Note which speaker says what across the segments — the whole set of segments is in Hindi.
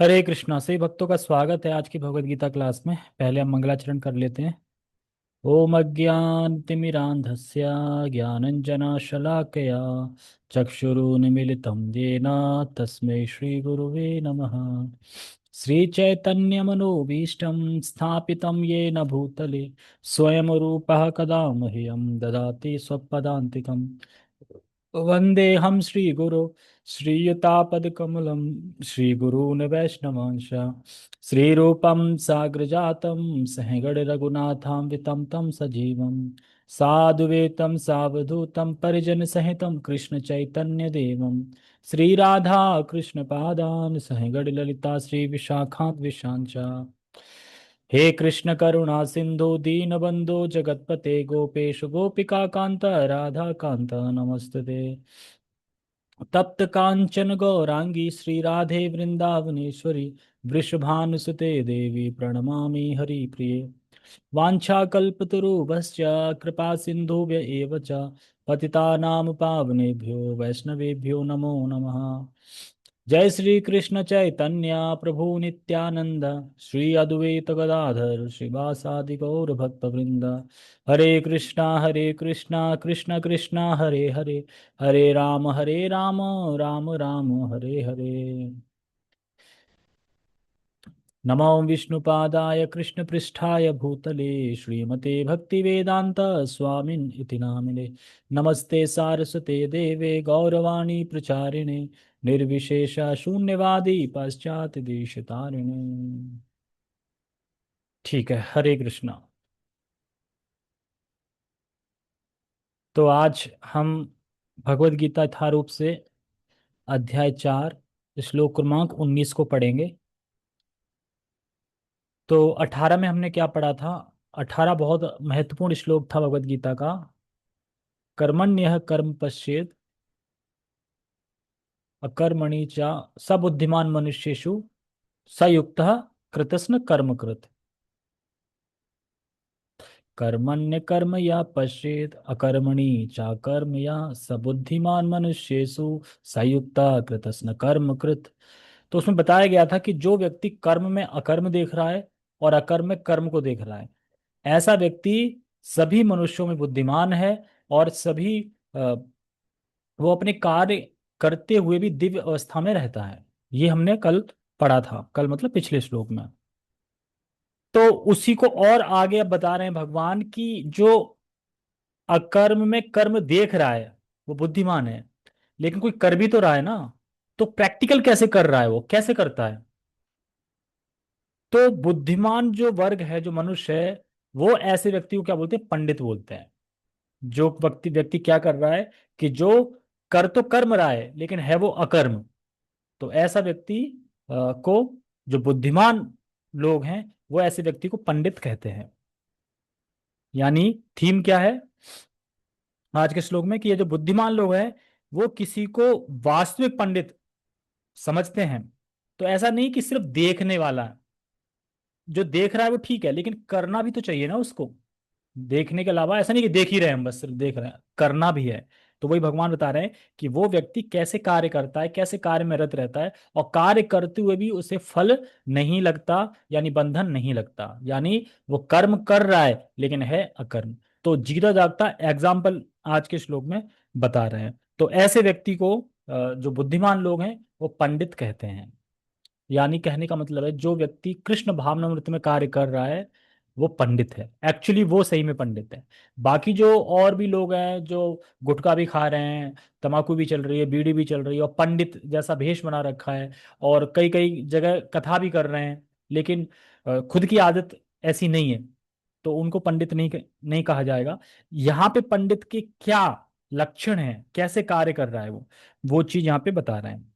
Speaker 1: हरे कृष्णा। सही भक्तों का स्वागत है आज की भगवत गीता क्लास में। पहले हम मंगलाचरण कर लेते हैं। ओम अज्ञानतिमिरान्धस्य ज्ञानञ्जनशलाकया चक्षुरुन्मीलितं येन तस्मै श्रीगुरुवे नमः। श्रीचैतन्यमनोभीष्टं स्थापितं येन भूतले स्वयं रूपः कदा मह्यं ददाति स्वपदान्तिकम्। वन्देऽहं श्रीगुरो श्रीयुतापदकमलं श्रीगुरून् वैष्णवांश श्रीरूपं साग्रजातं सहगणरघुनाथान्वितं तं सजीवं साधुवेतं सावधूतं परिजनसहितं कृष्णचैतन्यदेवं श्रीराधा कृष्णपादान् सहगणललिता श्रीविशाखान्विशां च। हे कृष्ण करुणा सिंधु दीनबंधु जगतपते गोपेश गोपिका कांत राधा कांत नमस्तुते। तप्त कांचन गौरांगी श्री राधे वृंदावनेश्वरी वृषभानुसुते देवी प्रणमामि हरिप्रिये। वाञ्छाकल्पतरुभ्यश्च कृपा सिन्धुभ्य एव च पतितानां पावनेभ्यो वैष्णवेभ्यो नमो नमः। जय श्री कृष्ण चैतन्य प्रभु नित्यानंद श्री अद्वैत गदाधर श्रीवासादि गौर भक्तवृंद। हरे कृष्णा कृष्ण कृष्णा हरे हरे हरे राम राम राम हरे हरे। नमो विष्णुपादाय कृष्णपृष्ठाय भूतले श्रीमते भक्तिवेदांत स्वामिन् इति नामिने। नमस्ते सारस्वते देवे गौरवाणी प्रचारिणे निर्विशेष शून्यवादी पाश्चात्य देशतारिणे। ठीक है, हरे कृष्णा। तो आज हम भगवत गीता यथारूप से अध्याय 4 श्लोक क्रमांक 19 को पढ़ेंगे। तो 18 में हमने क्या पढ़ा था? 18 बहुत महत्वपूर्ण श्लोक था भगवत गीता का। कर्मण्यः कर्म पश्येत् अकर्मणि च सबुद्धिमान मनुष्येषु स युक्तः कृतस्न कर्म कृत। कर्मण्य कर्म या पश्येत् अकर्मणि च कर्म या सबुद्धिमान मनुष्येषु स युक्तः कृतस्न कर्म कृत। तो उसमें बताया गया था कि जो व्यक्ति कर्म में अकर्म देख रहा है और अकर्म में कर्म को देख रहा है, ऐसा व्यक्ति सभी मनुष्यों में बुद्धिमान है और सभी वो अपने कार्य करते हुए भी दिव्य अवस्था में रहता है। ये हमने कल पढ़ा था, कल मतलब पिछले श्लोक में। तो उसी को और आगे अब बता रहे हैं भगवान की जो अकर्म में कर्म देख रहा है वो बुद्धिमान है, लेकिन कोई कर भी तो रहा है ना। तो प्रैक्टिकल कैसे कर रहा है, वो कैसे करता है? तो बुद्धिमान जो वर्ग है, जो मनुष्य है, वो ऐसे व्यक्ति को क्या बोलते हैं? पंडित बोलते हैं। जो व्यक्ति व्यक्ति क्या कर रहा है कि जो कर तो कर्म रहा है लेकिन है वो अकर्म, तो ऐसा व्यक्ति को, जो बुद्धिमान लोग हैं, वो ऐसे व्यक्ति को पंडित कहते हैं। यानी थीम क्या है आज के श्लोक में? कि ये जो बुद्धिमान लोग हैं वो किसी को वास्तविक पंडित समझते हैं। तो ऐसा नहीं कि सिर्फ देखने वाला है। जो देख रहा है वो ठीक है, लेकिन करना भी तो चाहिए ना उसको। देखने के अलावा ऐसा नहीं कि देख ही रहे हैं, हम बस सिर्फ देख रहे हैं, करना भी है। तो वही भगवान बता रहे हैं कि वो व्यक्ति कैसे कार्य करता है, कैसे कार्य में रत रहता है, और कार्य करते हुए भी उसे फल नहीं लगता, यानी बंधन नहीं लगता। यानी वो कर्म कर रहा है लेकिन है अकर्म। तो जीता जागता एग्जाम्पल आज के श्लोक में बता रहे हैं। तो ऐसे व्यक्ति को जो बुद्धिमान लोग हैं वो पंडित कहते हैं। यानी कहने का मतलब है जो व्यक्ति कृष्ण भावनामृत में कार्य कर रहा है वो पंडित है। एक्चुअली वो सही में पंडित है। बाकी जो और भी लोग हैं जो गुटखा भी खा रहे हैं, तम्बाकू भी चल रही है, बीड़ी भी चल रही है, और पंडित जैसा भेष बना रखा है, और कई कई जगह कथा भी कर रहे हैं, लेकिन खुद की आदत ऐसी नहीं है, तो उनको पंडित नहीं कहा जाएगा। यहाँ पे पंडित के क्या लक्षण हैं, कैसे कार्य कर रहा है वो चीज यहाँ पे बता रहे हैं।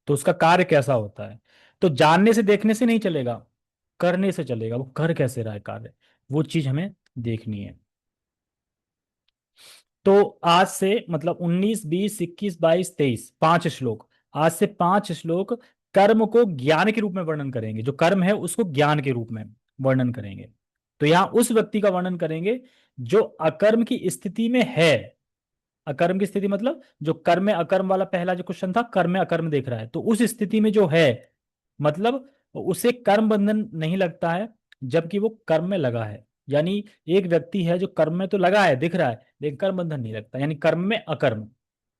Speaker 1: तो उसका कार्य कैसा होता है? तो जानने से देखने से नहीं चलेगा, करने से चलेगा। वो कर कैसे रहा है कार्य, वो चीज हमें देखनी है। तो आज से मतलब 19 20 21 22 23 5 श्लोक, आज से 5 श्लोक कर्म को ज्ञान के रूप में वर्णन करेंगे। जो कर्म है उसको ज्ञान के रूप में वर्णन करेंगे। तो यहां उस व्यक्ति का वर्णन करेंगे जो अकर्म की स्थिति में है। अकर्म की स्थिति मतलब जो कर्म में अकर्म वाला पहला जो क्वेश्चन था, कर्म में अकर्म देख रहा है, तो उस स्थिति में जो है, मतलब उसे कर्म बंधन नहीं लगता है, जबकि वो कर्म में लगा है। यानी एक व्यक्ति है जो कर्म में तो लगा है, दिख रहा है, लेकिन कर्म बंधन नहीं लगता, यानी कर्म में अकर्म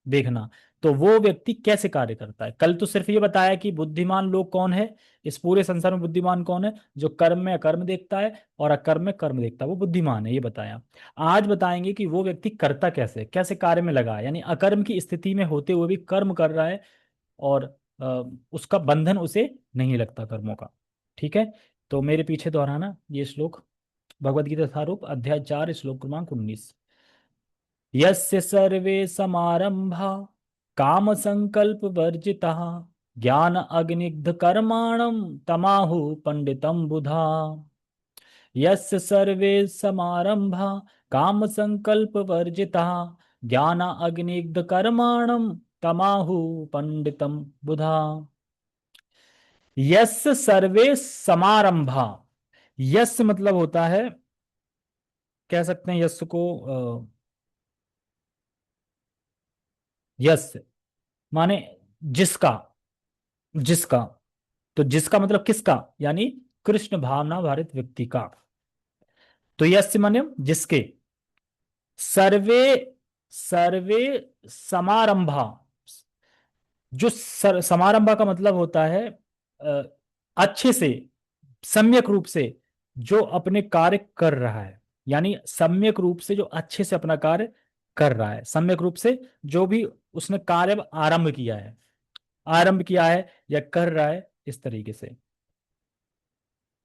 Speaker 1: देखना। तो वो व्यक्ति कैसे कार्य करता है? कल तो सिर्फ ये बताया कि बुद्धिमान लोग कौन है, इस पूरे संसार में बुद्धिमान कौन है, जो कर्म में अकर्म देखता है और अकर्म में कर्म देखता है, वो बुद्धिमान है, ये बताया। आज बताएंगे कि वो व्यक्ति करता कैसे, कैसे कार्य में लगा है, यानी अकर्म की स्थिति में होते हुए भी कर्म कर रहा है, और अ, उसका बंधन उसे नहीं लगता कर्मों का। ठीक है, तो मेरे पीछे दोहराना ये श्लोक, भगवद गीता सारूप अध्याय 4 श्लोक क्रमांक 19। यस्य सर्वे समारंभा काम संकल्प वर्जिता ज्ञान अग्निग्ध कर्माणम तमाहु पंडितम बुधा। यस्य सर्वे समारंभा काम संकल्प वर्जिता ज्ञान अग्निग्ध कर्माणम तमाहु पंडितम बुधा। यस्य सर्वे समारंभा, यस मतलब होता है, कह सकते हैं यस को, यस माने जिसका, जिसका, तो जिसका मतलब किसका, यानी कृष्ण भावना भारित व्यक्ति का। तो यस्य माने जिसके, सर्वे, सर्वे समारंभा, जो समारंभा का मतलब होता है अ, अच्छे से, सम्यक रूप से जो अपने कार्य कर रहा है, यानी सम्यक रूप से जो अच्छे से अपना कार्य कर रहा है, सम्यक रूप से जो भी उसने कार्य आरंभ किया है, आरंभ किया है या कर रहा है, इस तरीके से।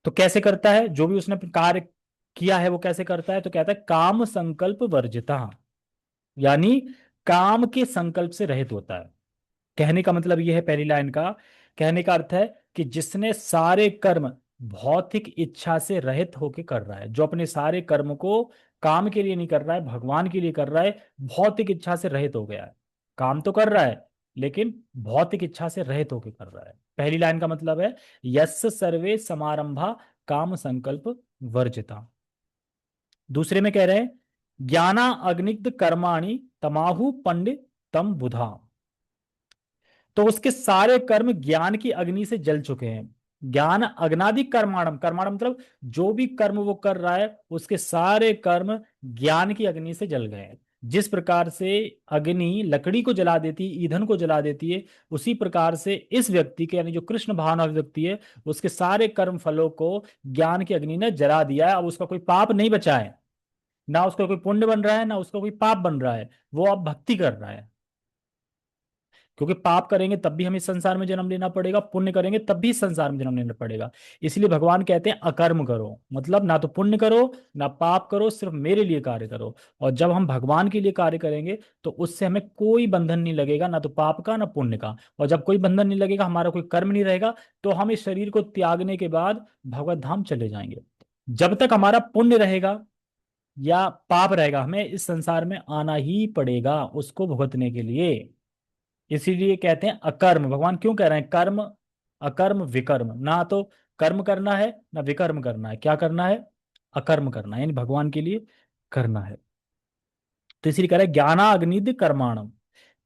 Speaker 1: तो कैसे करता है, जो भी उसने कार्य किया है वो कैसे करता है, तो कहता है काम संकल्प वर्जिता, यानी काम के संकल्प से रहित होता है। कहने का मतलब यह है, पहली लाइन का कहने का अर्थ है कि जिसने सारे कर्म भौतिक इच्छा से रहित होकर कर रहा है, जो अपने सारे कर्म को काम के लिए नहीं कर रहा है, भगवान के लिए कर रहा है, भौतिक इच्छा से रहित हो गया है। काम तो कर रहा है, लेकिन भौतिक इच्छा से रहित होकर कर रहा है। पहली लाइन का मतलब है यस्य सर्वे समारंभा काम संकल्प वर्जिता। दूसरे में कह रहे हैं ज्ञाना अग्निग्ध कर्माणि तमाहु पंडित तम बुधा, तो उसके सारे कर्म ज्ञान की अग्नि से जल चुके हैं। ज्ञान अग्नादि कर्माणम, कर्माणम मतलब जो भी कर्म वो कर रहा है उसके सारे कर्म ज्ञान की अग्नि से जल गए हैं। जिस प्रकार से अग्नि लकड़ी को जला देती है, ईंधन को जला देती है, उसी प्रकार से इस व्यक्ति के, यानी जो कृष्ण भावना व्यक्ति है, उसके सारे कर्म फलों को ज्ञान की अग्नि ने जला दिया है। अब उसका कोई पाप नहीं बचा है, ना उसका कोई पुण्य बन रहा है, ना उसका कोई पाप बन रहा है, वो अब भक्ति कर रहा है। क्योंकि पाप करेंगे तब भी हमें इस संसार में जन्म लेना पड़ेगा, पुण्य करेंगे तब भी इस संसार में जन्म लेना पड़ेगा। इसलिए भगवान कहते हैं अकर्म करो, मतलब ना तो पुण्य करो ना पाप करो, सिर्फ मेरे लिए कार्य करो। और जब हम भगवान के लिए कार्य करेंगे तो उससे हमें कोई बंधन नहीं लगेगा, ना तो पाप का ना पुण्य का। और जब कोई बंधन नहीं लगेगा, हमारा कोई कर्म नहीं रहेगा, तो हम इस शरीर को त्यागने के बाद भगवत धाम चले जाएंगे। जब तक हमारा पुण्य रहेगा या पाप रहेगा, हमें इस संसार में आना ही पड़ेगा उसको भुगतने के लिए। इसीलिए कहते हैं अकर्म। भगवान क्यों कह रहे हैं कर्म, अकर्म विकर्म, ना तो कर्म करना है ना विकर्म करना है, क्या करना है, अकर्म करना है, यानी भगवान के लिए करना है। तो इसीलिए कह रहे हैं ज्ञाना अग्निद कर्माणम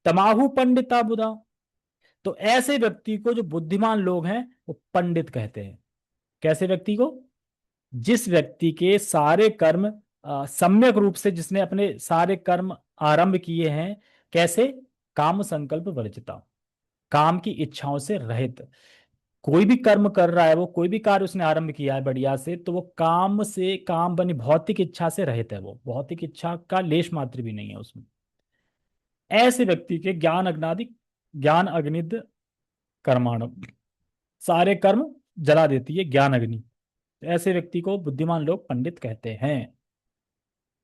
Speaker 1: तमाहु पंडिता बुधा। तो ऐसे व्यक्ति को, जो बुद्धिमान लोग हैं, वो पंडित कहते हैं। कैसे व्यक्ति को? जिस व्यक्ति के सारे कर्म सम्यक रूप से, जिसने अपने सारे कर्म आरंभ किए हैं, कैसे? काम संकल्प वर्जिता, काम की इच्छाओं से रहित। कोई भी कर्म कर रहा है वो, कोई भी कार्य उसने आरंभ किया है बढ़िया से, तो वो काम से, काम बनी भौतिक इच्छा से रहित है, वो भौतिक इच्छा का लेश मात्र भी नहीं है उसमें। ऐसे व्यक्ति के ज्ञान अग्नादि, ज्ञान अग्निद कर्माणु, सारे कर्म जला देती है ज्ञान अग्नि। तो ऐसे व्यक्ति को बुद्धिमान लोग पंडित कहते हैं।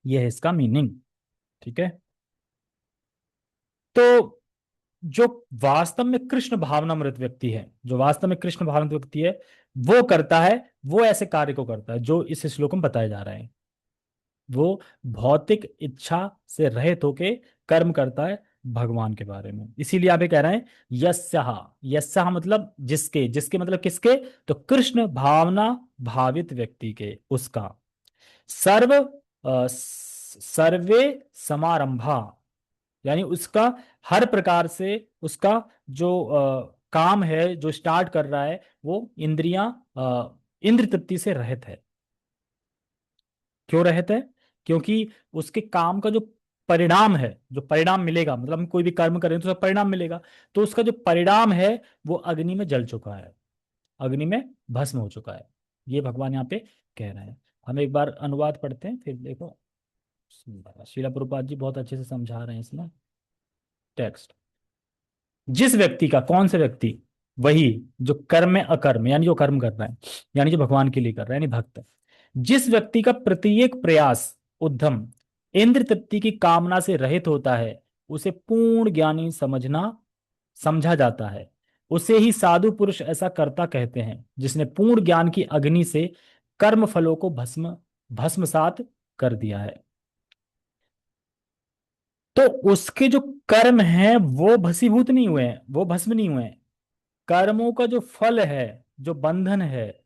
Speaker 1: यह है इसका मीनिंग। ठीक है, तो जो वास्तव में कृष्ण भावनामृत व्यक्ति है, जो वास्तव में कृष्ण भावनामृत व्यक्ति है, वो करता है, वो ऐसे कार्य को करता है जो इस श्लोक में बताया जा रहा है। वो भौतिक इच्छा से रहित होके कर्म करता है भगवान के बारे में। इसीलिए आप ये कह रहे हैं यस्यः, यस्यः मतलब जिसके, जिसके मतलब किसके, तो कृष्ण भावना भावित व्यक्ति के, उसका। सर्व सर्वे समारंभा, यानी उसका हर प्रकार से उसका जो काम है जो स्टार्ट कर रहा है वो इंद्रियां इंद्र तृप्ति से रहित है। क्यों रहित है? क्योंकि उसके काम का जो परिणाम है, जो परिणाम मिलेगा, मतलब हम कोई भी कर्म करें तो उसका परिणाम मिलेगा। तो उसका जो परिणाम है वो अग्नि में जल चुका है, अग्नि में भस्म हो चुका है। ये भगवान यहाँ पे कह रहे हैं। हम एक बार अनुवाद पढ़ते हैं फिर देखो। श्रीला प्रभुपाद जी बहुत अच्छे से समझा रहे हैं इसमें टेक्स्ट। जिस व्यक्ति का, कौन से व्यक्ति? वही जो कर्म में अकर्म, यानी जो कर्म कर रहा है, यानी जो भगवान के लिए कर रहा है, यानी भक्त। जिस व्यक्ति का प्रत्येक प्रयास, उद्यम इंद्र तृप्ति की कामना से रहित होता है, उसे पूर्ण ज्ञानी समझा जाता है। उसे ही साधु पुरुष ऐसा कर्ता कहते हैं, जिसने पूर्ण ज्ञान की अग्नि से कर्म फलों को भस्मसात कर दिया है। तो उसके जो कर्म हैं वो भस्मीभूत नहीं हुए हैं, वो भस्म नहीं हुए हैं। कर्मों का जो फल है, जो बंधन है,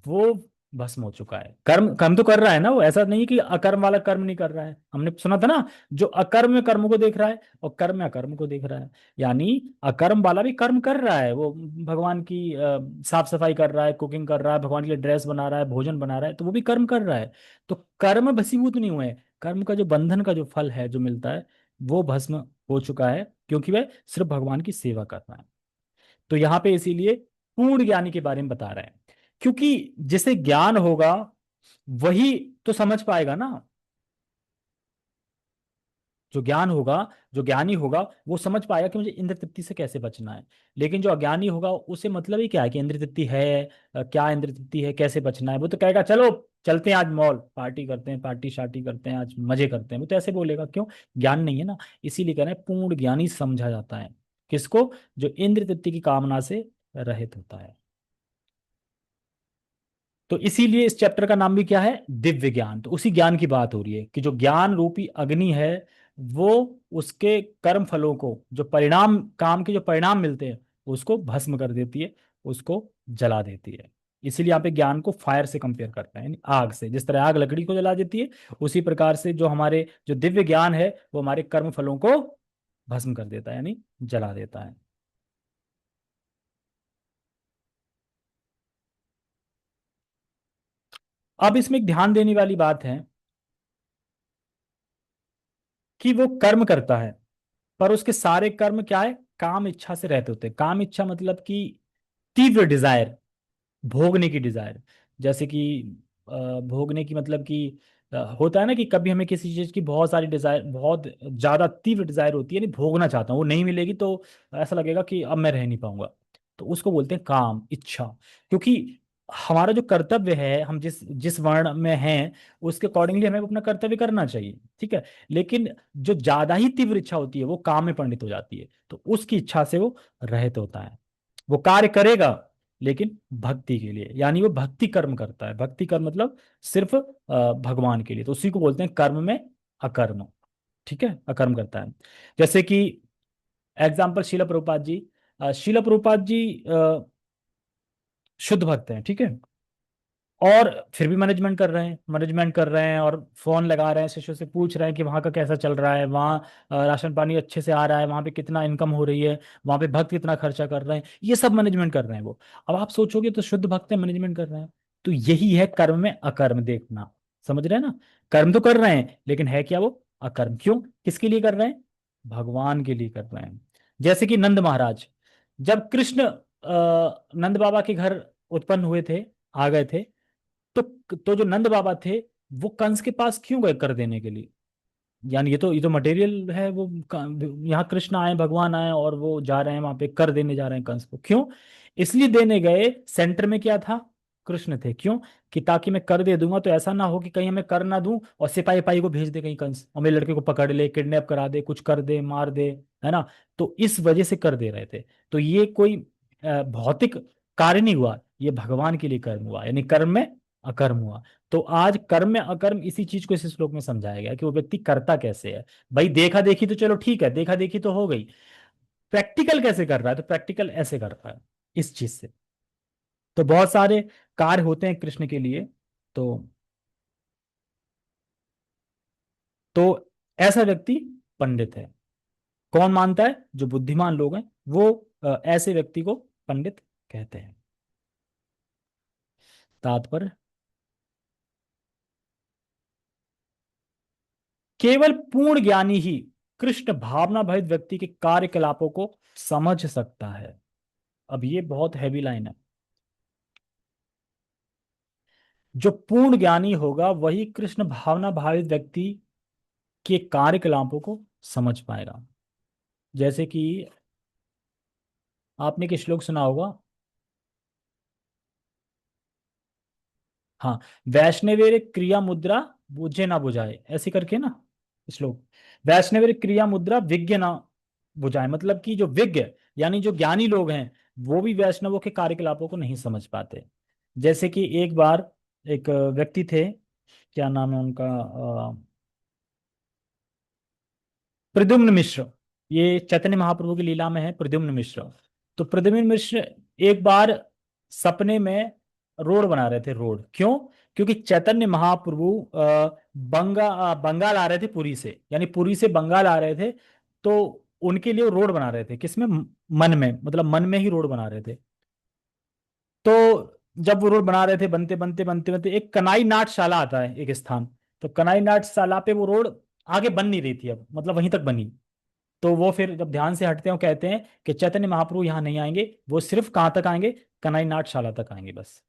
Speaker 1: वो भस्म हो चुका है। कर्म कर्म तो कर रहा है ना वो, ऐसा नहीं कि अकर्म वाला कर्म नहीं कर रहा है। हमने सुना था ना, जो अकर्म में कर्म को देख रहा है और कर्म में अकर्म को देख रहा है। यानी अकर्म वाला भी कर्म कर रहा है, वो भगवान की साफ सफाई कर रहा है, कुकिंग कर रहा है, भगवान के लिए ड्रेस बना रहा है, भोजन बना रहा है, तो वो भी कर्म कर रहा है। तो कर्म भस्मीभूत नहीं हुए हैं। कर्म का जो बंधन का जो फल है जो मिलता है वो भस्म हो चुका है, क्योंकि वह सिर्फ भगवान की सेवा कर रहा है। तो यहां पे इसीलिए पूर्ण ज्ञानी के बारे में बता रहे हैं, क्योंकि जिसे ज्ञान होगा वही तो समझ पाएगा ना। जो ज्ञान होगा, जो ज्ञानी होगा वो समझ पाएगा कि मुझे इंद्र तृप्ति से कैसे बचना है। लेकिन जो अज्ञानी होगा उसे मतलब ही क्या है कि इंद्र तृप्ति है, क्या इंद्र तृप्ति है, कैसे बचना है। वो तो कहेगा चलो चलते हैं आज मॉल, पार्टी करते हैं, पार्टी शार्टी करते हैं, आज मजे करते हैं। वो तो ऐसे बोलेगा, क्यों? ज्ञान नहीं है ना। इसीलिए कह रहे हैं पूर्ण ज्ञानी समझा जाता है किसको? जो इंद्र तृप्ति की कामना से रहित होता है। तो इसीलिए इस चैप्टर का नाम भी क्या है? दिव्य ज्ञान। तो उसी ज्ञान की बात हो रही है कि जो ज्ञान रूपी अग्नि है वो उसके कर्म फलों को, जो परिणाम, काम के जो परिणाम मिलते हैं, उसको भस्म कर देती है, उसको जला देती है। इसीलिए यहाँ पे ज्ञान को फायर से कंपेयर करते हैं, यानी आग से। जिस तरह आग लकड़ी को जला देती है, उसी प्रकार से जो हमारे जो दिव्य ज्ञान है वो हमारे कर्म फलों को भस्म कर देता है, यानी जला देता है। अब इसमें एक ध्यान देने वाली बात है कि वो कर्म करता है, पर उसके सारे कर्म क्या है? काम इच्छा से रहते होते हैं। काम इच्छा मतलब कि तीव्र डिजायर, भोगने की डिजायर। जैसे कि भोगने की मतलब कि होता है ना कि कभी हमें किसी चीज की बहुत सारी डिजायर, बहुत ज्यादा तीव्र डिजायर होती है, नहीं भोगना चाहता हूँ, वो नहीं मिलेगी तो ऐसा लगेगा कि अब मैं रह नहीं पाऊंगा। तो उसको बोलते हैं काम इच्छा। क्योंकि हमारा जो कर्तव्य है, हम जिस जिस वर्ण में हैं उसके अकॉर्डिंगली हमें अपना कर्तव्य करना चाहिए, ठीक है। लेकिन जो ज्यादा ही तीव्र इच्छा होती है वो काम में परिणित हो जाती है, तो उसकी इच्छा से वो रहित होता है। वो कार्य करेगा लेकिन भक्ति के लिए, यानी वो भक्ति कर्म करता है। भक्ति कर्म मतलब सिर्फ भगवान के लिए, तो उसी को बोलते हैं कर्म में अकर्म। ठीक है, अकर्म करता है। जैसे कि एग्जाम्पल शिला प्रभुपाद जी। शिला प्रभुपाद जी शुद्ध भक्त हैं, ठीक है। और फिर भी मैनेजमेंट कर रहे हैं, मैनेजमेंट कर रहे हैं और फोन लगा रहे हैं, शिष्यों से पूछ रहे हैं कि वहाँ का कैसा चल रहा है, वहाँ राशन पानी अच्छे से आ रहा है, वहाँ पे कितना इनकम हो रही है, वहाँ पे भक्त कितना खर्चा कर रहे हैं, ये सब मैनेजमेंट कर रहे हैं वो। अब आप सोचोगे तो शुद्ध भक्त है, मैनेजमेंट कर रहे हैं। तो यही है कर्म में अकर्म देखना। समझ रहे हैं ना? कर्म तो कर रहे हैं लेकिन है क्या वो? अकर्म। क्यों? किसके लिए कर रहे हैं? भगवान के लिए कर रहे हैं। जैसे कि नंद महाराज, जब कृष्ण नंद बाबा के घर उत्पन्न हुए थे, आ गए थे, तो तो जो नंद बाबा थे वो कंस के पास क्यों गए कर देने के लिए? यानी ये तो मटेरियल है वो। यहाँ कृष्ण आए, भगवान आए और वो जा रहे हैं वहां पे कर देने जा रहे हैं कंस को। क्यों? इसलिए देने गए, सेंटर में क्या था? कृष्ण थे। क्यों? कि ताकि मैं कर दे दूंगा तो ऐसा ना हो कि कहीं हमें कर ना दूं और सिपाही पाही को भेज दे कहीं कंस और मेरे लड़के को पकड़ ले, किडनैप करा दे, कुछ कर दे, मार दे, है ना। तो इस वजह से कर दे रहे थे। तो ये कोई भौतिक कार्य नहीं हुआ, ये भगवान के लिए कर्म हुआ, यानी कर्म में अकर्म हुआ। तो आज कर्म में अकर्म इसी चीज को इस श्लोक में समझाया गया कि वो व्यक्ति करता कैसे है। भाई देखा देखी तो चलो ठीक है, देखा देखी तो हो गई। प्रैक्टिकल कैसे कर रहा है? तो प्रैक्टिकल ऐसे कर रहा है इस चीज से। तो बहुत सारे कार्य होते हैं कृष्ण के लिए। तो तो ऐसा व्यक्ति पंडित है। कौन मानता है? जो बुद्धिमान लोग हैं वो ऐसे व्यक्ति को पंडित कहते हैं। तात्पर्य, केवल पूर्ण ज्ञानी ही कृष्ण भावना भरित व्यक्ति के कार्यकलापों को समझ सकता है। अब ये बहुत हैवी लाइन है। जो पूर्ण ज्ञानी होगा वही कृष्ण भावना भावित व्यक्ति के कार्यकलापों को समझ पाएगा। जैसे कि आपने एक श्लोक सुना होगा, हाँ, वैष्णवेर क्रिया मुद्रा बुझे ना बुझाए, ऐसे करके ना श्लोक। वैष्णवेर क्रिया मुद्रा विज्ञ ना बुझाए, मतलब कि जो विज्ञ यानी जो ज्ञानी लोग हैं वो भी वैष्णवों के कार्यकलापों को नहीं समझ पाते। जैसे कि एक बार एक व्यक्ति थे, क्या नाम है उनका, प्रद्युम्न मिश्र। ये चैतन्य महाप्रभु की लीला में है प्रद्युम्न मिश्र। तो प्रद्युम्न मिश्र एक बार सपने में रोड बना रहे थे। रोड क्यों? क्योंकि चैतन्य महाप्रभु बंगाल आ रहे थे पुरी से, यानी पुरी से बंगाल आ रहे थे। तो उनके लिए वो रोड बना रहे थे, किसमें? मन में, मतलब मन में ही रोड बना रहे थे। तो जब वो रोड बना रहे थे, बनते बनते बनते बनते एक कनाई नाट्यशाला आता है एक स्थान। तो कनाई नाट्यशाला पे वो रोड आगे बन नहीं रही थी, अब मतलब वहीं तक बनी। तो वो फिर जब ध्यान से हटते हैं वो कहते हैं कि चैतन्य महाप्रभु यहाँ नहीं आएंगे, वो सिर्फ कहाँ तक आएंगे? कनाई नाट्यशाला तक आएंगे बस।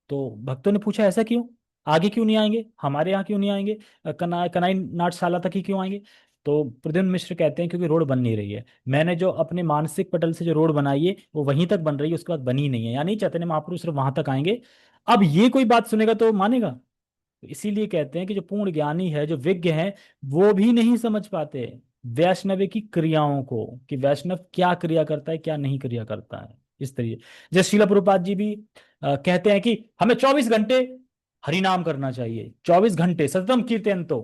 Speaker 1: तो भक्तों ने पूछा ऐसा क्यों? आगे क्यों नहीं आएंगे? हमारे यहाँ क्यों नहीं आएंगे? कनाई नाट्यशाला तक ही क्यों आएंगे? तो प्रद्युम्न मिश्र कहते हैं क्योंकि रोड बन नहीं रही है। मैंने जो अपने मानसिक पटल से जो रोड बनाई है वो वहीं तक बन रही है, उसके बाद बनी नहीं है, यानी चैतन्य महाप्रभु सिर्फ वहां तक आएंगे। अब ये कोई बात सुनेगा तो मानेगा? तो इसीलिए कहते हैं कि जो पूर्ण ज्ञानी है, जो विज्ञ है, वो भी नहीं समझ पाते वैष्णव की क्रियाओं को, कि वैष्णव क्या क्रिया करता है क्या नहीं क्रिया करता है। इस तरीके, जैसे श्रील प्रभुपाद जी भी कहते हैं कि हमें 24 घंटे हरिनाम करना चाहिए, 24 घंटे सततम कीर्तन। तो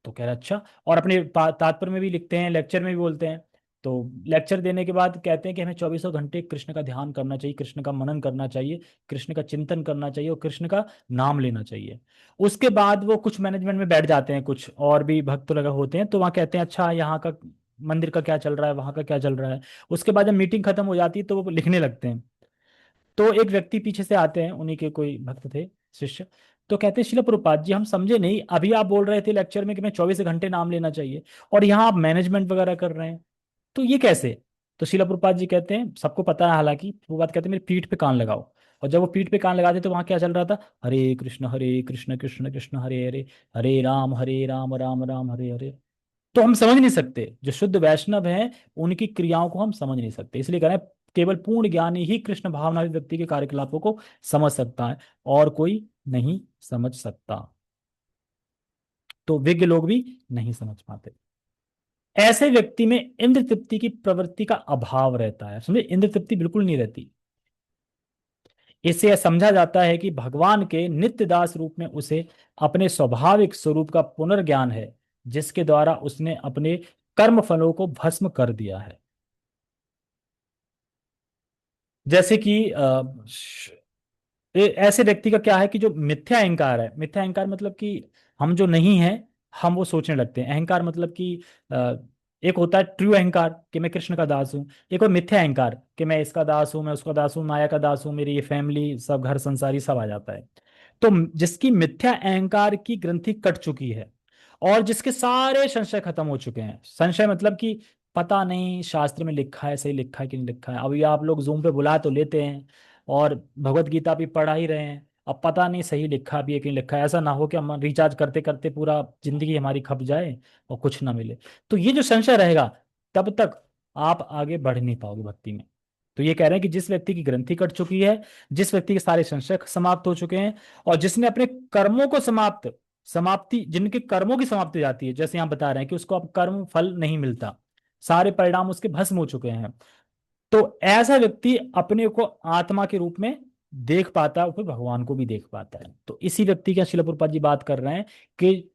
Speaker 1: कह रहा अच्छा। और अपने तात्पर्य में भी लिखते हैं, लेक्चर में भी बोलते हैं। तो लेक्चर देने के बाद कहते हैं कि हमें 24 घंटे कृष्ण का ध्यान करना चाहिए, कृष्ण का मनन करना चाहिए, कृष्ण का चिंतन करना चाहिए और कृष्ण का नाम लेना चाहिए। उसके बाद वो कुछ मैनेजमेंट में बैठ जाते हैं, कुछ और भी भक्त लगा होते हैं, तो वहाँ कहते हैं अच्छा यहाँ का मंदिर का क्या चल रहा है, वहाँ का क्या चल रहा है। उसके बाद जब मीटिंग खत्म हो जाती है तो वो लिखने लगते हैं। तो एक व्यक्ति पीछे से आते हैं, उन्हीं के कोई भक्त थे, शिष्य। तो कहते हैं शिला प्रभुपाद जी हम समझे नहीं, अभी आप बोल रहे थे लेक्चर में कि मैं 24 घंटे नाम लेना चाहिए, और यहाँ आप मैनेजमेंट वगैरह कर रहे हैं, तो ये कैसे? तो शिला प्रभुपाद जी कहते हैं सबको पता है, हालांकि प्रभुपाद कहते हैं मेरी पीठ पे कान लगाओ। और जब वो पीठ पे कान लगाते तो वहां क्या चल रहा था? हरे कृष्ण कृष्ण कृष्ण हरे हरे, हरे राम राम राम हरे हरे। तो हम समझ नहीं सकते, जो शुद्ध वैष्णव हैं उनकी क्रियाओं को हम समझ नहीं सकते, इसलिए कह रहे हैं केवल पूर्ण ज्ञानी ही कृष्ण भावना व्यक्ति के कार्यकलापों को समझ सकता है, और कोई नहीं समझ सकता। तो विज्ञ लोग भी नहीं समझ पाते। ऐसे व्यक्ति में इंद्र तृप्ति की प्रवृत्ति का अभाव रहता है, समझे, इंद्र तृप्ति बिल्कुल नहीं रहती। इससे यह समझा जाता है कि भगवान के नित्य दास रूप में उसे अपने स्वाभाविक स्वरूप का पुनर्ज्ञान है, जिसके द्वारा उसने अपने कर्म फलों को भस्म कर दिया है। जैसे कि ऐसे व्यक्ति का क्या है कि जो मिथ्या अहंकार है, मिथ्या अहंकार मतलब कि हम जो नहीं है हम वो सोचने लगते हैं। अहंकार मतलब कि अ, एक होता है ट्रू अहंकार कि मैं कृष्ण का दास हूँ, एक और मिथ्या अहंकार कि मैं इसका दास हूँ, मैं उसका दास हूँ, माया का दास हूँ, मेरी ये फैमिली सब घर संसारी सब आ जाता है। तो जिसकी मिथ्या अहंकार की ग्रंथि कट चुकी है और जिसके सारे संशय खत्म हो चुके हैं, संशय मतलब कि पता नहीं शास्त्र में लिखा है सही लिखा है कि नहीं लिखा है, अभी आप लोग जूम पे बुला तो लेते हैं और भगवत गीता भी पढ़ा ही रहे हैं, अब पता नहीं सही लिखा भी है कि नहीं लिखा है, ऐसा ना हो कि हम रिचार्ज करते करते पूरा जिंदगी हमारी खप जाए और कुछ ना मिले। तो ये जो संशय रहेगा तब तक आप आगे बढ़ नहीं पाओगे भक्ति में। तो ये कह रहे हैं कि जिस व्यक्ति की ग्रंथि कट चुकी है, जिस व्यक्ति के सारे संशय समाप्त हो चुके हैं, और जिसने अपने कर्मों को समाप्ति, जिनके कर्मों की समाप्ति हो जाती है, जैसे यहाँ बता रहे हैं कि उसको अब कर्म फल नहीं मिलता, सारे परिणाम उसके भस्म हो चुके हैं, तो ऐसा व्यक्ति अपने को आत्मा के रूप में देख पाता है, फिर भगवान को भी देख पाता है। तो इसी व्यक्ति का शिला प्रभुपाद जी बात कर रहे हैं कि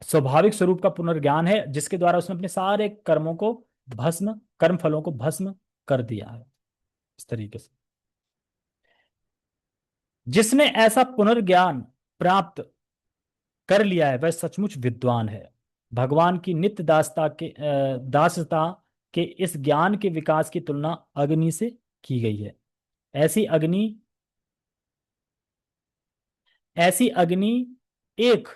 Speaker 1: स्वाभाविक स्वरूप का पुनर्ज्ञान है, जिसके द्वारा उसने अपने सारे कर्मों को भस्म, कर्म फलों को भस्म कर दिया है। इस तरीके से जिसने ऐसा पुनर्ज्ञान प्राप्त कर लिया है वह सचमुच विद्वान है। भगवान की नित्य दासता के इस ज्ञान के विकास की तुलना अग्नि से की गई है। ऐसी अग्नि ऐसी अग्नि एक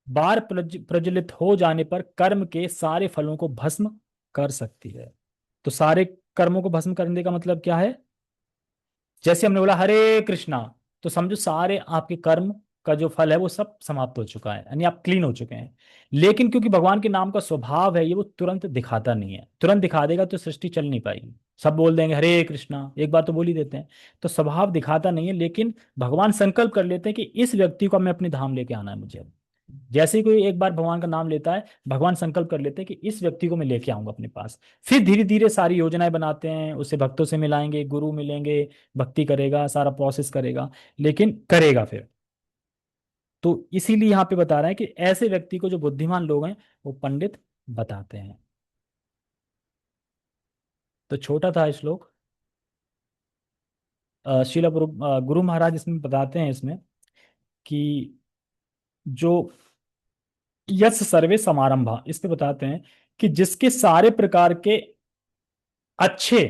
Speaker 1: बार प्रज्वलित हो जाने पर कर्म के सारे फलों को भस्म कर सकती है। तो सारे कर्मों को भस्म करने का मतलब क्या है? जैसे हमने बोला हरे कृष्णा, तो समझो सारे आपके कर्म का जो फल है वो सब समाप्त हो चुका है, यानी आप क्लीन हो चुके हैं। लेकिन क्योंकि भगवान के नाम का स्वभाव है, ये वो तुरंत दिखाता नहीं है। तुरंत दिखा देगा तो सृष्टि चल नहीं पाएगी। सब बोल देंगे हरे कृष्णा, एक बार तो बोल ही देते हैं। तो स्वभाव दिखाता नहीं है, लेकिन भगवान संकल्प कर लेते हैं कि इस व्यक्ति को मैं अपनी धाम लेके आना है मुझे। जैसे ही कोई एक बार भगवान का नाम लेता है, भगवान संकल्प कर लेते हैं कि इस व्यक्ति को मैं लेके आऊंगा अपने पास। फिर धीरे धीरे सारी योजनाएं बनाते हैं, उसे भक्तों से मिलाएंगे, गुरु मिलेंगे, भक्ति करेगा, सारा प्रोसेस करेगा, लेकिन करेगा फिर। तो इसीलिए यहाँ पे बता रहे हैं कि ऐसे व्यक्ति को जो बुद्धिमान लोग हैं वो पंडित बताते हैं। तो छोटा था श्लोक। श्रील गुरु महाराज इसमें बताते हैं इसमें कि जो यस सर्वे समारंभा, इस पे बताते हैं कि जिसके सारे प्रकार के अच्छे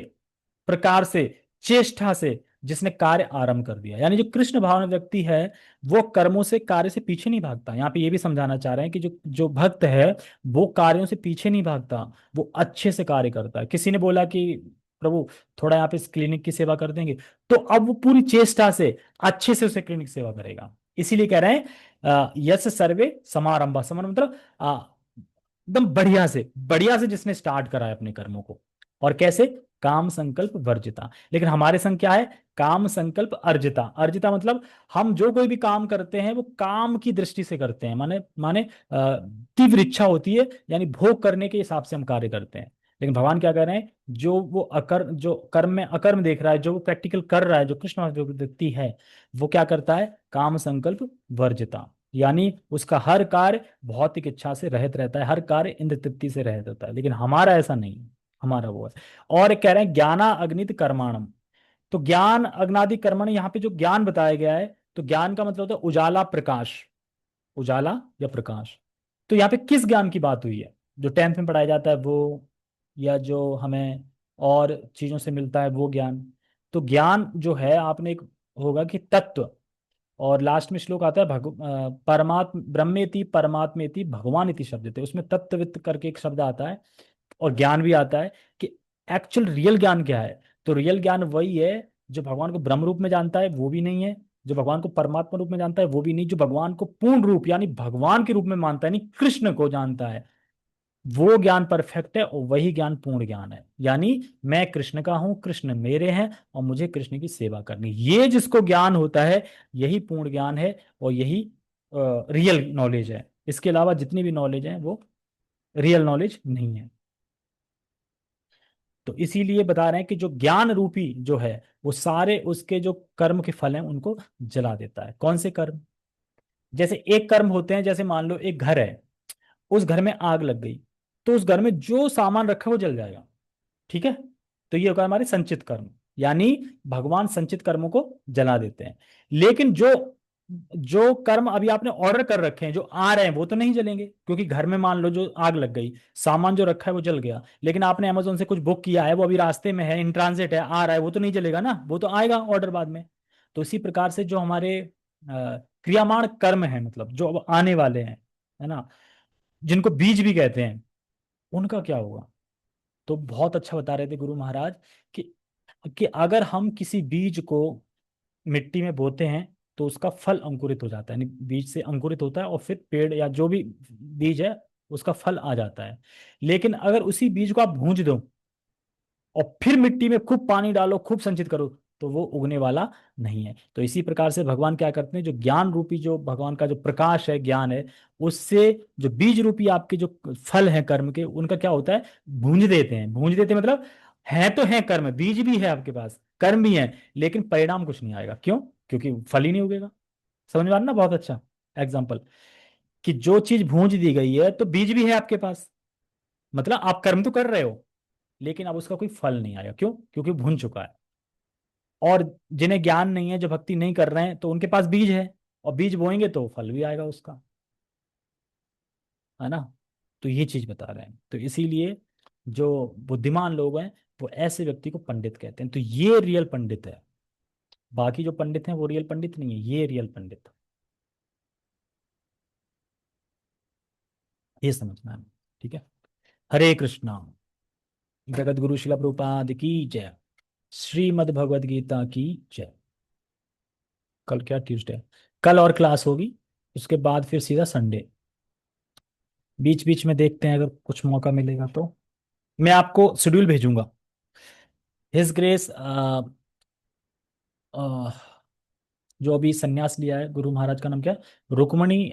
Speaker 1: प्रकार से, चेष्टा से जिसने कार्य आरंभ कर दिया, यानी जो कृष्ण भावना व्यक्ति है, वो कर्मों से, कार्य से पीछे नहीं भागता। यहाँ पे ये भी समझाना चाह रहे हैं कि जो जो भक्त है वो कार्यों से पीछे नहीं भागता, वो अच्छे से कार्य करता है। किसी ने बोला कि प्रभु थोड़ा यहाँ पे इस क्लिनिक की सेवा कर देंगे, तो अब वो पूरी चेष्टा से अच्छे से उसे क्लिनिक सेवा करेगा। इसीलिए कह रहे हैं यस सर्वे समारंभ, समारंभ मतलब एकदम बढ़िया से जिसने स्टार्ट करा है अपने कर्मों को। और कैसे? काम संकल्प वर्जिता। लेकिन हमारे संग क्या है? काम संकल्प अर्जिता। अर्जिता मतलब हम जो कोई भी काम करते हैं वो काम की दृष्टि से करते हैं, माने माने तीव्र इच्छा होती है, यानी भोग करने के हिसाब से हम कार्य करते हैं। लेकिन भगवान क्या कर रहे हैं? जो कर्म में अकर्म देख रहा है, जो वो प्रैक्टिकल कर रहा है, जो कृष्ण व्यक्ति है, वो क्या करता है? काम संकल्प वर्जिता, यानी उसका हर कार्य भौतिक इच्छा से रहित रहता है, हर कार्य इंद्र तृप्ति से रहित होता है। लेकिन हमारा ऐसा नहीं है, हमारा वो है। और कह रहे हैं ज्ञाना अग्नित कर्माणम। तो ज्ञान अग्नादि कर्मण, यहाँ पे जो ज्ञान बताया गया है, तो ज्ञान का मतलब होता है उजाला प्रकाश, उजाला या प्रकाश। तो यहाँ पे किस ज्ञान की बात हुई है? जो टेंथ में पढ़ाया जाता है वो, या जो हमें और चीजों से मिलता है वो ज्ञान? तो ज्ञान जो है, आपने एक होगा कि तत्व, और लास्ट में श्लोक आता है परमात्म ब्रह्मेति परमात्मेति भगवान इति शब्द थे, उसमें तत्ववित्त करके एक शब्द आता है। और ज्ञान भी आता है कि एक्चुअल रियल ज्ञान क्या है। तो रियल ज्ञान वही है जो भगवान को ब्रह्म रूप में जानता है, वो भी नहीं है। जो भगवान को परमात्मा रूप में जानता है, वो भी नहीं। जो भगवान को पूर्ण रूप यानी भगवान के रूप में मानता है, यानी कृष्ण को जानता है, वो ज्ञान परफेक्ट है, और वही ज्ञान पूर्ण ज्ञान है। यानी मैं कृष्ण का हूं, कृष्ण मेरे हैं, और मुझे कृष्ण की सेवा करनी, ये जिसको ज्ञान होता है, यही पूर्ण ज्ञान है, और यही रियल नॉलेज है। इसके अलावा जितनी भी नॉलेज है वो रियल नॉलेज नहीं है। तो इसीलिए बता रहे हैं कि जो ज्ञान रूपी जो है, वो सारे उसके जो कर्म के फल हैं उनको जला देता है। कौन से कर्म? जैसे एक कर्म होते हैं, जैसे मान लो एक घर है, उस घर में आग लग गई, तो उस घर में जो सामान रखा है वो जल जाएगा। ठीक है? तो ये होगा हमारे संचित कर्म, यानी भगवान संचित कर्मों को जला देते हैं। लेकिन जो जो कर्म अभी आपने ऑर्डर कर रखे हैं, जो आ रहे हैं, वो तो नहीं जलेंगे, क्योंकि घर में मान लो जो आग लग गई, सामान जो रखा है वो जल गया। लेकिन आपने अमेजोन से कुछ बुक किया है, वो अभी रास्ते में है, इन ट्रांजिट है, आ रहा है, वो तो नहीं जलेगा ना, वो तो आएगा ऑर्डर बाद में। तो इसी प्रकार से जो हमारे क्रियामाण कर्म है, मतलब जो अब आने वाले हैं, है ना, जिनको बीज भी कहते हैं, उनका क्या होगा? तो बहुत अच्छा बता रहे थे गुरु महाराज कि अगर हम किसी बीज को मिट्टी में बोते हैं, तो उसका फल अंकुरित हो जाता है, यानी बीज से अंकुरित होता है, और फिर पेड़ या जो भी बीज है उसका फल आ जाता है। लेकिन अगर उसी बीज को आप भूंज दो और फिर मिट्टी में खूब पानी डालो, खूब संचित करो, तो वो उगने वाला नहीं है। तो इसी प्रकार से भगवान क्या करते हैं? जो ज्ञान रूपी, जो भगवान का जो प्रकाश है, ज्ञान है, उससे जो बीज रूपी आपके जो फल हैं कर्म के, उनका क्या होता है? भूंज देते हैं। भूंज देते हैं मतलब है तो है कर्म, बीज भी है आपके पास, कर्म भी है, लेकिन परिणाम कुछ नहीं आएगा। क्यों? क्योंकि फल ही नहीं उगेगा। समझ में आ रहा ना? बहुत अच्छा एग्जाम्पल, कि जो चीज भूंज दी गई है तो बीज भी है आपके पास, मतलब आप कर्म तो कर रहे हो, लेकिन अब उसका कोई फल नहीं आया। क्यों? क्योंकि भून चुका है। और जिन्हें ज्ञान नहीं है, जो भक्ति नहीं कर रहे हैं, तो उनके पास बीज है, और बीज बोएंगे तो फल भी आएगा उसका, है ना। तो ये चीज बता रहे हैं। तो इसीलिए जो बुद्धिमान लोग हैं वो ऐसे व्यक्ति को पंडित कहते हैं। तो ये रियल पंडित है। बाकी जो पंडित हैं वो रियल पंडित नहीं है, ये रियल पंडित। ये समझना है। ठीक है। हरे कृष्णा। जगत गुरु शिला प्रभुपाद की जय। श्रीमद् भगवद गीता की जय। कल क्या ट्यूसडे है? कल और क्लास होगी, उसके बाद फिर सीधा संडे। बीच बीच में देखते हैं अगर कुछ मौका मिलेगा तो मैं आपको शेड्यूल भेजूंगा। हिज ग्रेस जो अभी संन्यास लिया है, गुरु महाराज का नाम क्या है? रुक्मणी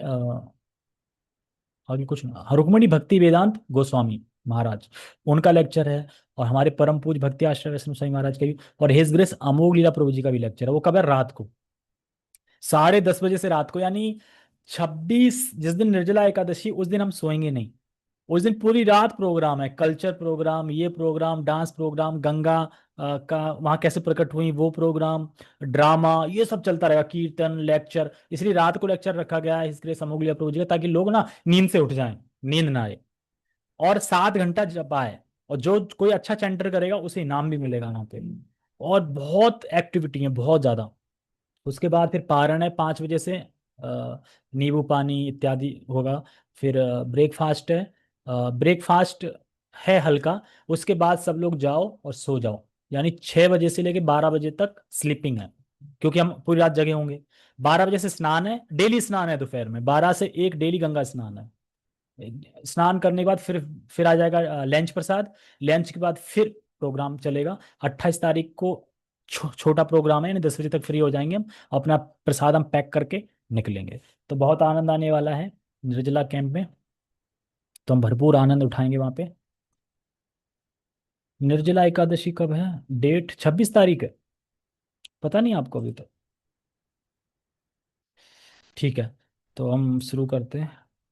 Speaker 1: आगे कुछ ना, हाँ, रुक्मणी भक्ति वेदांत गोस्वामी महाराज, उनका लेक्चर है। और हमारे परम पूज्य भक्ति आश्रय वैष्णव साईं महाराज का भी। और हिज ग्रेस अमोघ लीला प्रभु जी का भी लेक्चर है। वो कब है? रात को 10:30 बजे से रात को, यानी 26, जिस दिन निर्जला एकादशी उस दिन हम सोएंगे नहीं। उस दिन पूरी रात प्रोग्राम है, कल्चर प्रोग्राम, ये प्रोग्राम, डांस प्रोग्राम, गंगा का वहां कैसे प्रकट हुई वो प्रोग्राम, ड्रामा, ये सब चलता रहेगा, कीर्तन, लेक्चर। इसलिए रात को लेक्चर रखा गया है इसलिए समूह प्रभु जी का, ताकि लोग ना नींद से उठ जाएं, नींद ना आए। और 7 घंटा जप आए। और जो कोई अच्छा चैंटर करेगा उसे इनाम भी मिलेगा वहां पे। और बहुत एक्टिविटी है, बहुत ज्यादा। उसके बाद फिर पारण है 5 बजे से, नींबू पानी इत्यादि होगा। फिर ब्रेकफास्ट है। ब्रेकफास्ट है हल्का। उसके बाद सब लोग जाओ और सो जाओ। यानी 6 बजे से लेके 12 बजे तक स्लीपिंग है, क्योंकि हम पूरी रात जगे होंगे। 12 बजे से स्नान है, डेली स्नान है दोपहर में, 12 से 1 डेली गंगा स्नान है। स्नान करने के बाद फिर आ जाएगा लंच प्रसाद। लंच के बाद फिर प्रोग्राम चलेगा। 28 तारीख को छोटा प्रोग्राम है, यानी 10 बजे तक फ्री हो जाएंगे हम। अपना प्रसाद हम पैक करके निकलेंगे। तो बहुत आनंद आने वाला है निर्जला कैंप में। तो हम भरपूर आनंद उठाएंगे वहां पे। निर्जला एकादशी कब है? डेट 26 तारीख है। पता नहीं आपको अभी तो। ठीक है, तो हम शुरू करते हैं।